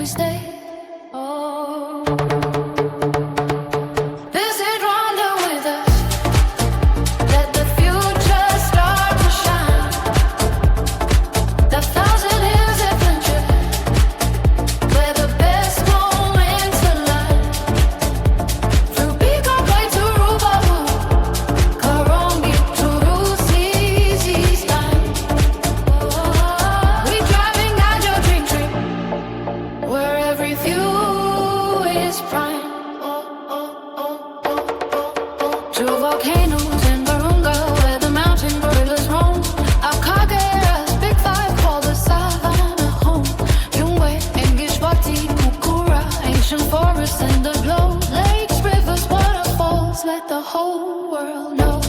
stay. Oh, visit Rwanda with us. Let the future start to shine. The Thousand Hills Adventures, where the best moments align. Through Bigogwe to Rubavu, Karongi to Rusizi's line. We drive and guide your dream trip, where every view is prime. To volcanoes in Virunga, where the mountain gorillas roam. Our Kageras, Big Five, call the savannah home. Muhungwe, Engishwati, Kukura, ancient forests and the glow. Lakes, rivers, waterfalls, let the whole world know.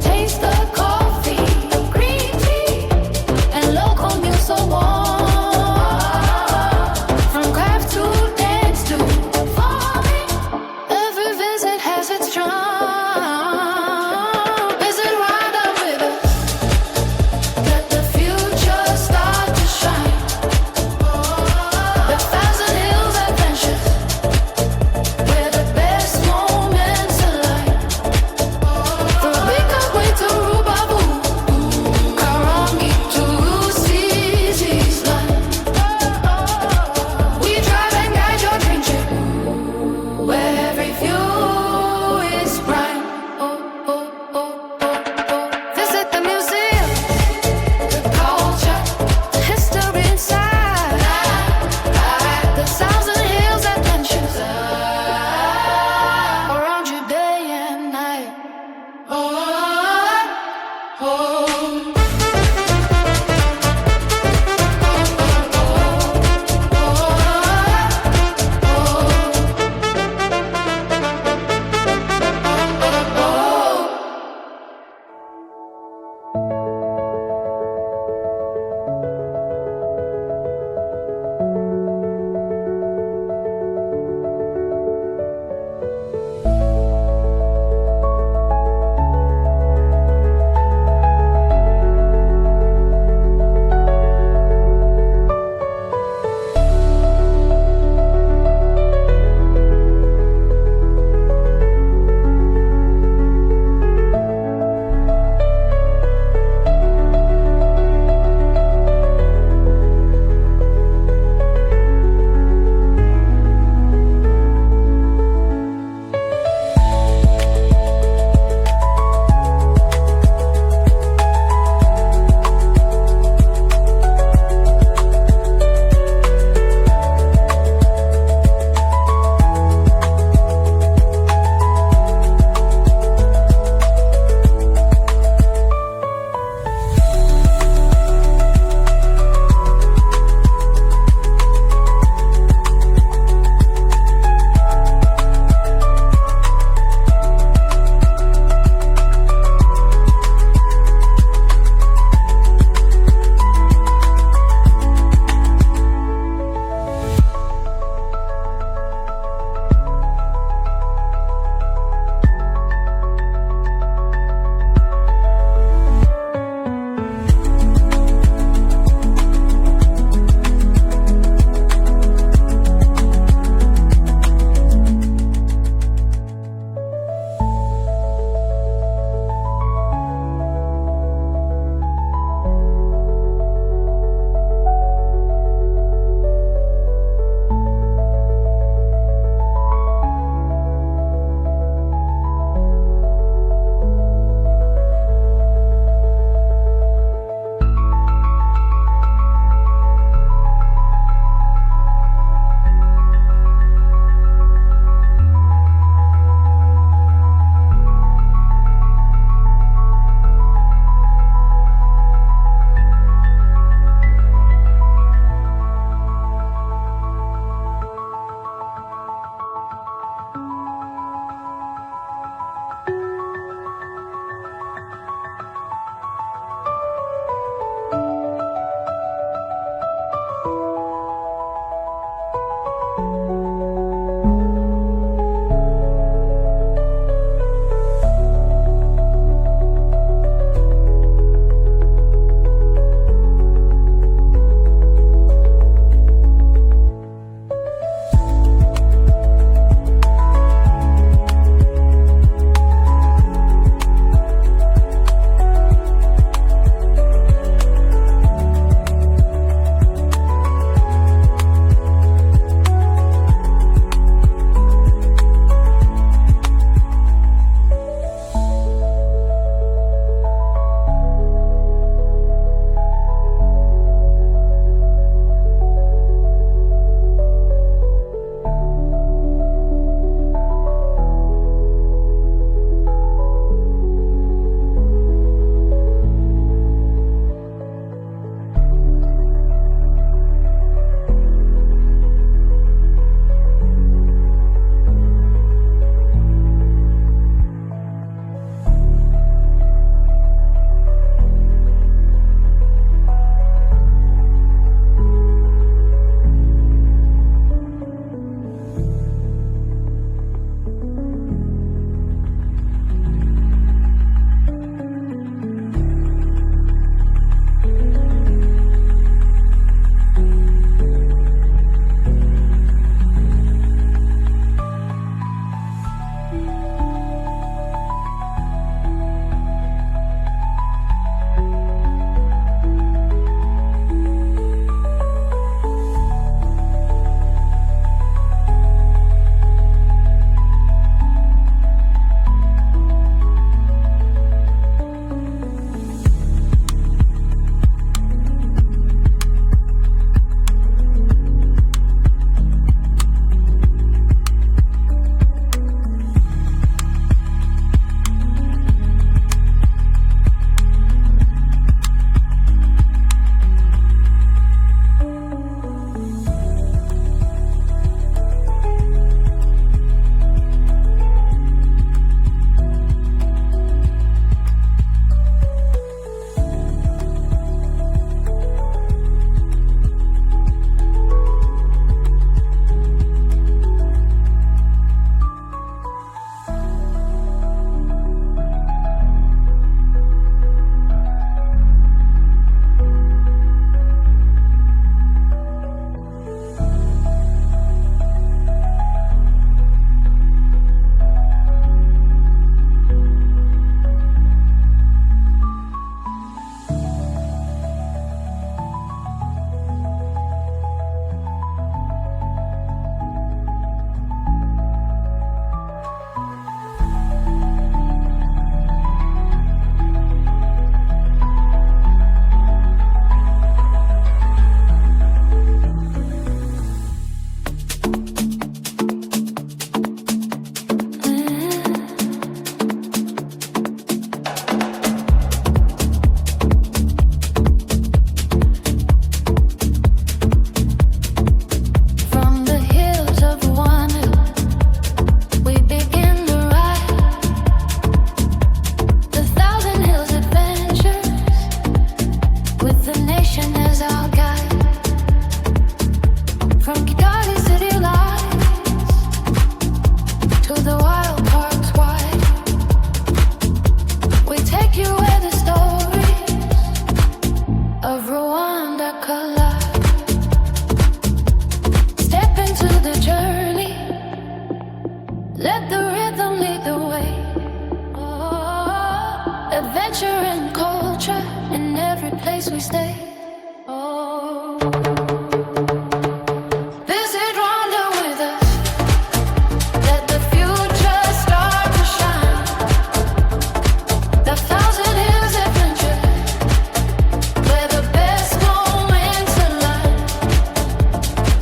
Taste the coffee, green tea, and local meals so warm. From craft to dance to farming, every visit has its charm. Visit Rwanda with us. Let the future start to shine. The Thousand Hills Adventures, where the best moments align. From Bigogwe to Rubavu, Karongi to Rusizi's line. We drive and guide your dream trip, where every view is place we stay. Oh, visit Rwanda with us. Let the future start to shine. The Thousand Hills Adventures, where the best moments align.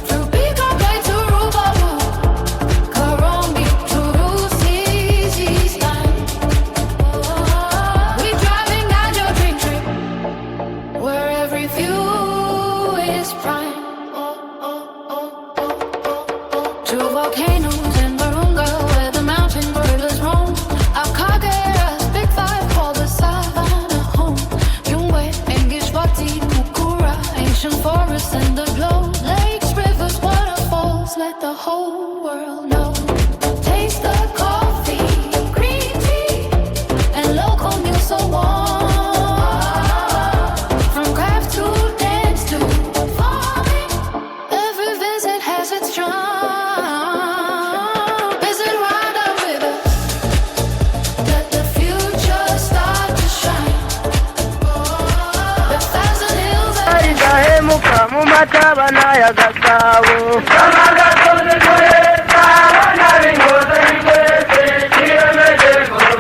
Through Bigogwe to Rubaru, Karongi to Rusizi's time. We driving down your dream trip, where every view is prime. To volcanoes in Virunga, where the mountain gorillas roam. Our car get us big five, call the savannah home. Muhungwe, Engishwati, Kukura, ancient forests and the glow. Lakes, rivers, waterfalls, let the whole world know. Taste the coffee, green tea, and local meals so warm. From craft to dance to farming, every visit has its charm. Visit Rwanda with us. Let the future start to shine. The Thousand Hills Ndahemuka mu matabana ya Gasabo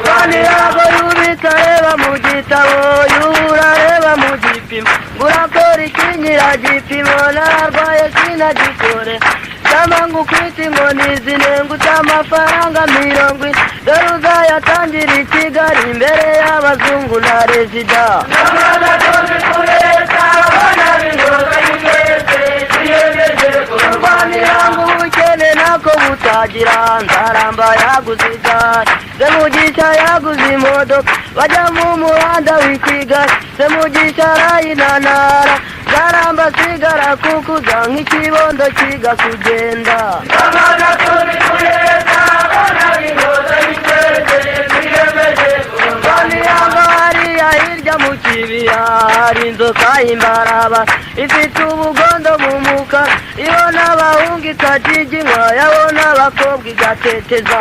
Bani yabo yubitsa reba mu gitabo yura reba mu gipimo Burakora ikinyira gipimo nararwaye sinagikore Tamangu kwita inkoni zinengutse amafaranga 20 dore uzayatangira i Kigali imbere y'abazungu na rezida Rwaniranga ubukene nako butagira Nzaramba yaguze igare Semugisha yaguze imodoka bajya mu muhanda w'Ikigali Semugisha arayinanara Nzaramba asigara kukuza nk'ikibondo kiga kugenda Rwaniranga hariya hirya mu kibira hari inzoka y'imbaraba ifite ubugondo mu muka ibona abahungu ikajiginywa yabona abakobwa igateteza